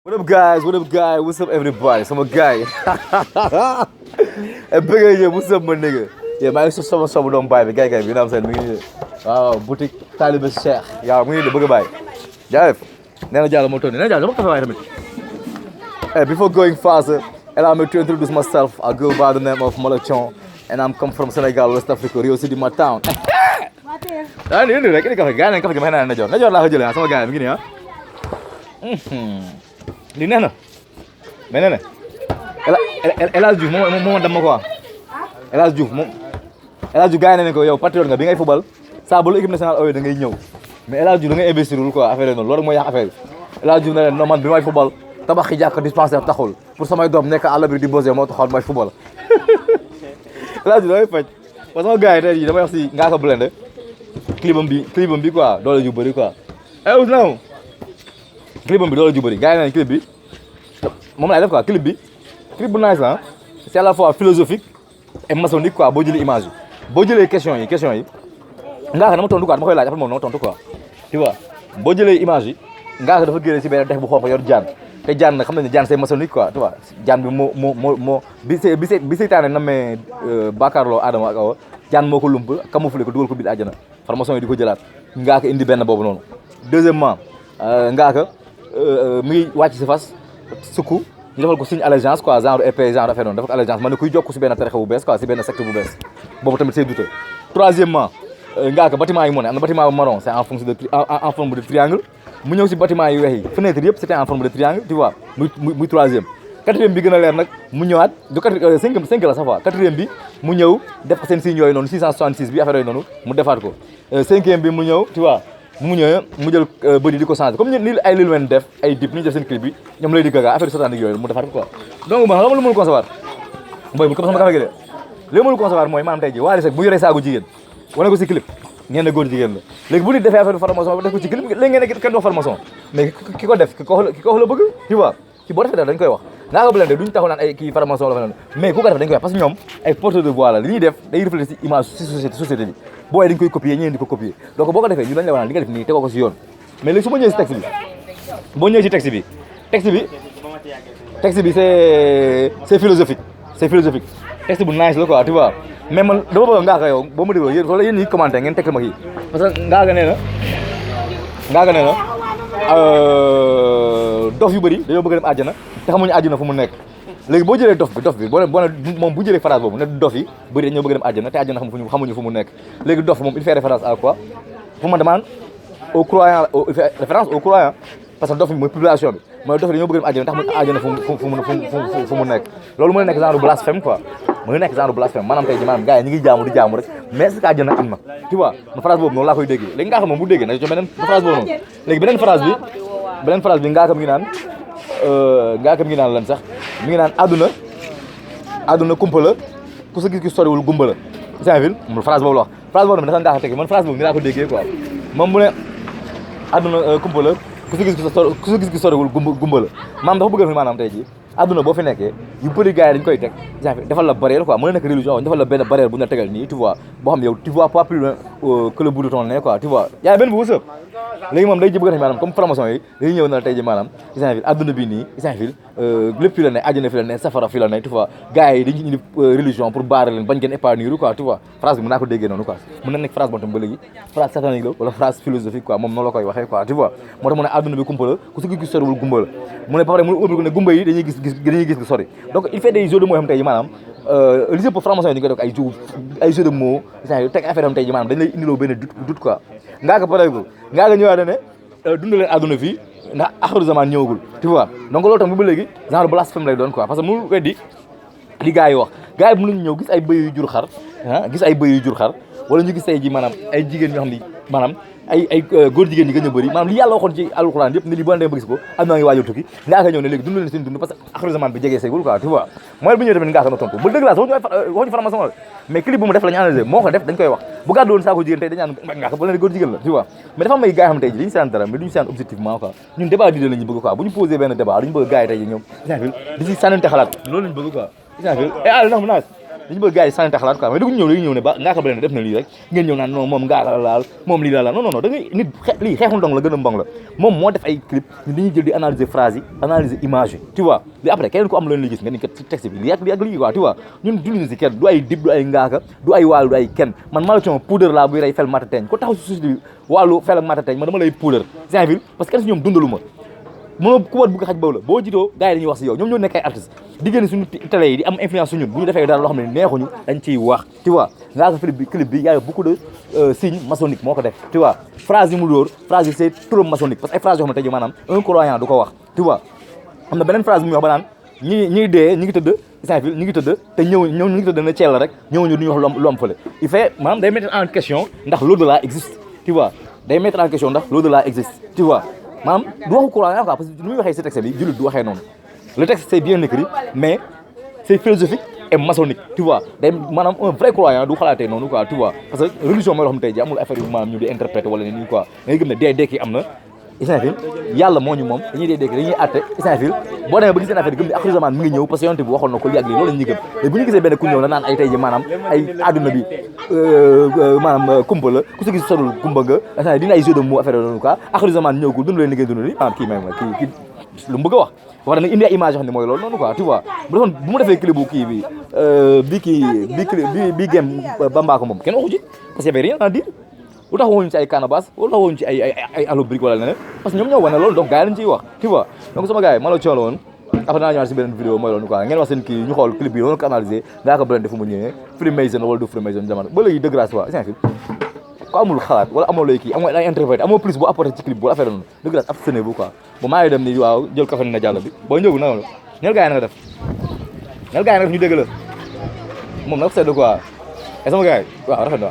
What up, guys? What up, guys? What's up, everybody? Sama guy. A bigger yeah, what's up, my nigga? Yeah, man, it's just someone don't buy me. Guy, you know what I'm saying? Wow, boutique Talib Sheikh. Yeah, we need the bigger buy. Jeff, Nana Jala Motoni. Nana Jala, what the Hey, before going faster, allow me to introduce myself. I go by the name of MALATHION, and I'm come from Senegal, West Africa, Rio City, my town. Ah, ini like ini kafe gana kafe gimana Najor? Najor lah aja lah sama gana begini ya. Di mana? Mana? Elas Diouf mo dama quoi. Elas Diouf mo Elas Diouf gars yi ne ko yow patriote nga bi ngay football saa bu la équipe nationale ooyee da ngay ñëw mais Elas Diouf da ngay investirul quoi affaire noonu loolu mooy yàq affaire Elas Diouf ne non man bi may football tabax yi jàkk dispensaire taxul pour samay doom nekk à l'abri di bosé moo taxoon may football. Elas Diouf damay faj parce que gars yi tey jii damay wax si Ngaaka blinde clipam bi quoi doole ju bëri quoi. Ousmane clipam bi doole ju bëri gars yi nañ clip bi moom laay def quoi clip bu nice la c'est à la fois philosophique et maconique quoi boo jëlee image yi boo jëlee question yi Ngaaka dama tontu quoi dama koy laaj après moom dama tontu quoi tu vois boo jëlee image yi Ngaaka dafa génne si benn dex bu xonq yor jaan te jaan nag xam nañ ne jaan c'est maconique quoi tu vois jaan bi moo bi seytaane namee bàkkaarloo Adama ak Awa jaan moo ko lump camouflé ko dugal ko biir àjjana formation yi di ko jëlaat Ngaaka indi benn boobu noonu deuxièmement Ngaaka mi ngi wàcc si fas sukku ñu defal ko signe allégeance quoi genre épée genre affaire noonu dafa ko allégeance man ne kuy jokk si benn tarixa bu bees quoi si benn secte bu bees boobu tamit c'est douteux. Troisièmement Ngaaka bâtiment yi mu ne am na bâtiment bu marron c'est en forme de triangle mu ñëw si bâtiment yu weex yi fenêtre yëpp c'était en forme de triangle tu vois muy troisième. Quatrième bi gën a leer nag mu ñëwaat du cinq la sax fois quatrième bi mu ñëw def ko seen signe yooyu noonu 666 bi affaire yooyu noonu mu defaat ko cinquième bi mu ñëw tu vois mu ñëwee mu jël bëri di ko changé comme ni ay Lil Wayne def ay dip ni def seen clip bi ñoom Lady Gaga affaire satanique yooyu mu defaat ko quoi. Donc man xam nga lu mënul concevoir booy bu ko sama café gi de li mënul concevoir mooy maanaam tey ji Wally Seck bu yoree saagu jigéen wane ko si clip ngeen ne góor jigéen la léegi bu nit defee affaire formation def ko ci clip léegi ngeen ne kenn doo formation mais ki ko def ki ko wax la bëgg tu vois ki boo defee dara dañ koy wax Ngaaka blinde duñ taxaw naan ay kii formation la fa noonu mais ku ko def dañ koy wax parce que ñoom ay porteurs de voix la li ñuy def day refléter si image si société bi booy dañ koy copier ñeneen di ko copier donc boo ko defee ñu lañ la wax li nga def nii tegoo ko si yoon mais léegi su ma ñëwee si texte bi boo ñëwee si texte bi c'est philosophique texte bu nice la quoi tu vois mais man dama bëgg Ngaaka yow boo ma dégloo yéen soo la yéen ñi commenté ngeen tekkal ma kii parce que Ngaaka nee na dof yu bëri dañoo bëgg dem àjjana te xamuñu àjjana fu mu nekk léegi boo jëlee dof bi boo moom bu jëlee phrase boobu ne dof yi bëri dañoo bëgg dem àjjana te àjjana xamuñu fu mu nekk léegi dof moom il fait référence à quoi pour ma demande aux croyants il fait référence aux croyants parce que dof yi mooy population bi mooy dof yi dañoo bëgg dem àjjana te xamuñu àjjana fu mu nekk loolu mën na nekk genre blasphème quoi mën na nekk genre blasphème maanaam tey ji maanaam gars yi ñi ngi jaamu di jaamu rek mais est-ce que àjjana am na tu vois ma phrase boobu noonu laa koy déggee léegi Ngaaka moom bu déggee nag jox beneen phrase boobu noonu léegi beneen phrase bi Ngaaka mi ngi naan lan sax mi ngi naan àdduna kumpa la ku sa gis soriwul gumba la Saint-Ville moom phrase boobu la wax phrase boobu dafa Ngaaka teg man phrase boobu ni laa ko déggee quoi moom mu ne àdduna kumpa la ku sa gis soriwul gumba la maanaam dafa bëgg maanaam tey ji àdduna boo fi nekkee yu bëri gars yi dañ koy teg defal la barrière quoi mën na nekk religion defal la benn barrière bu ñu la tegal nii tu vois boo xam ne yow tu vois pas plus loin que le bout de ton nez quoi tu vois yaa benn bu wësëb léegi moom day ji bëgg a maanaam comme formation yi dañuy ñëw na la tey ji maanaam Saint-Ville àdduna bi nii Saint-Ville lépp fi la ne àjjana fi la ne safara fi la ne tu vois gars yi dañuy indi religion pour barrer leen bañ ngeen épanouir quoi tu vois phrase bi mën naa ko déggee noonu quoi mën na nekk phrase bon tam ba léegi phrase satanique la wala phrase philosophique quoi moom noonu la koy waxee quoi tu vois moo tax mu ne àdduna bi kumpa la ku si gis soriwul gumba la mu ne ba pare mu ubbi ko ne gumba yi dañuy gis nga sori donc il fait des jeux de mots xam tey ji maanaam li pour formation yi ñu koy def ay jeux de mots teg affaire am tey ji maanaam dañ lay indiloo benn doute quoi Ngaaka pareegul Ngaaka ñëwaat ne dund leen àdduna fii ndax axiru zaman ñëwagul tu vois donc loolu tam bu ba léegi genre blasphème lay doon quoi parce que mu weddi li gars yi wax gars yi mënuñu ñëw gis ay bëy yu jur xar wala ñu gis tey ji maanaam ay jigéen ñoo xam ni maanaam ay góor jigéen ñi gën a bëri maanaam li yàlla waxoon ci alxuraan yëpp ne li boo demee ba gis ko am naa ngi waajal tukki Ngaaka ñëw ne léegi dund leen seen dund parce que axiru zaman bi jegee seegul quoi tu vois mooy bu ñëwee tamit Ngaaka na tontu ba dëgg laa waxuñu formation la mais clip bu mu def la ñu analysé moo ko def dañ koy wax bu gàddu woon saako jigéen tey dañ naan Ngaaka ba leen góor jigéen la tu vois mais dafa am ay gars yoo xam tey ji dañu seen dara mais duñu seen objectivement quoi ñun débat d'idée la ñu bëgg quoi bu ñu posé benn débat duñu bëgg gars yi tey ji ñoom di si sànnante xalaat loolu lañu bëgg quoi et ndax mu naas dañu bëgg gars yi sànni xalaat quoi mais dugg ñëw ne ba Ngaaka Blindé def na lii rek ngeen ñëw naan non moom Ngaaka la laal moom lii la laal non da ngay nit lii xeexul ndong la gën a mbong la moom moo def ay clip ñu dañuy jël di analyser phrase yi analyser image yi tu vois li après keneen ko am leen li gis nga ni kat ci texte bi lii ak lii quoi tu vois ñun julliñu si kenn du ay Dip du ay Ngaaka du ay Wally du ay kenn man MALATHION poudre laa buy rey fel mata teeñ ko taxaw si suuf bi wàllu fel ak mata teeñ man dama lay poudre Saint-Ville parce que kenn si ñoom dundalu ma mënoo ku war bugg xaj boobu la boo jitoo gars yi dañuy wax si yow ñoom ñoo nekk ay artistes di génn suñu télé yi di am influence su ñun bu ñu defee dara loo xam ne neexuñu dañ ciy wax tu vois Ngaaka clip bi y a beaucoup de signes maçonniques moo ko def tu vois phrase yi mu dóor phrase yi c'est trop maçonnique parce que ay phrases yoo xam ne tey jii maanaam un croyant du ko wax tu vois am na beneen phrase bu muy wax ba naan ñi dee ñi ngi tëdd Saint-Ville ñi ngi tëdd te ñëw ñi ngi tëdd na ceel rek ñëwuñu duñu wax lu am fële il fait maanaam day mettre en question ndax l'au-delà existe tu vois day mettre en question ndax l'au-delà existe tu vois maanaam du waxu croyant quoi parce que nu muy waxee si texte bi jullit du waxee noonu le texte c'est bien écrit mais c'est philosophique et maçonnique tu vois day maanaam un vrai croyant du xalaatee noonu quoi tu vois parce que religion mooy loo xam tey ji amul affaire yu maanaam ñu di interpréter wala ne nii quoi da ngay gëm ne dee dekki am na Saint-Ville yàlla moo ñu moom dañuy dee dekki dañuy àtte Saint-Ville boo demee ba gis seen affaire gëm ne axiru zaman mi ngi ñëw parce que yonte bi waxoon na ko li ak lii loolu la ñuy gëm mais bu ñu gisee benn ku ñëw la naan ay tey ji maanaam ay àdduna bi maanaam kumba la ku si gis solul kumba nga dina ay jeu de mots affaire noonu quoi axiru zaman ñëw ko dund leen liggéey dund li maanaam kii may kii lu mu bëgg a wax wax na indi ay image yoo xam ne mooy loolu noonu quoi tu vois bu defoon bu mu defee clip bu kii bi gém Bambaako moom kenn waxu ci parce que y avait rien à dire lu tax woon ci ay cannabis wala tax woon ci ay alobrique wala leneen parce que ñoom ñoo wane loolu donc gars yi lañ ciy wax tu vois donc sama gars yi MALATHION la woon après naa ñëwaat si beneen vidéo mooy loolu quoi ngeen wax seen kii ñu xool clip bi noonu ko analyser Ngaaka Blindé fu mu ñëwee Freemason wala du Freemason jamono ba léegi de grâce quoi Saint-Ville ko amul xalaat wala amoo lay kii amoo ay interprété amoo plus boo apporté ci clip bu affaire noonu de grâce abstenez-vous quoi bon maa ngi dem ni waaw jël café na jàll bi boo ñëw na ñel gars yi na nga def ñel gars yi na nga def ñu dégg la moom nag sedd quoi et sama gars yi waaw rafet na